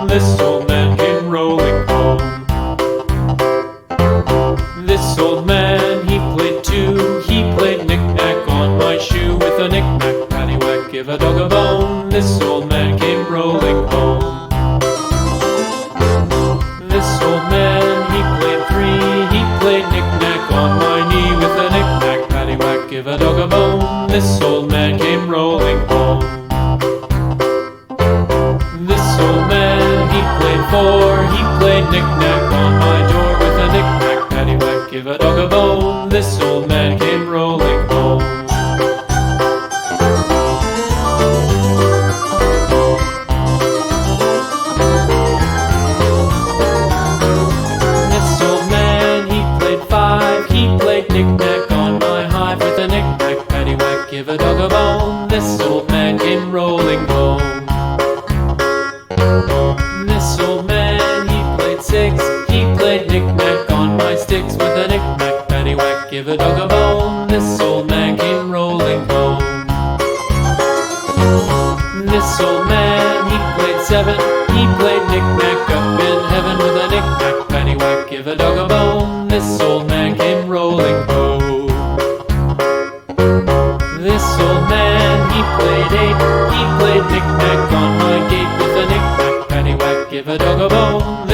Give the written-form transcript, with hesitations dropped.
bone. This old man came rolling home. This old man, he played too. He played knick-knack on my shoe. With a knick-knack, paddywhack, give a dog a bone. This old man came rolling home. This old man, he played three. He played knick-knack on my knee. With a knick-knack, paddywhack, give a dog a bone. This old man came rolling home. This old man, he played four. He played knick-knack on my door. With a knick-knack, paddywhack, give a dog a bone. This old man came rolling home. This old man, he played five. He played knick-knack on my hive. With a knick-knack, paddywhack, give a dog a bone. This old man came rolling home. This old man, he played six. He played knick-knack on my sticks. With a knick-knack, paddywhack, give a dog a bone. This old man came rolling home. This old man, he played seven. He played knick-knack up in heaven. With a knick-knack, paddywhack, give a dog a bone. This old man came rolling home. This old man, he played eight. He played knick-knack on my gate. With a knick-knack, paddywhack, give a dog a bone.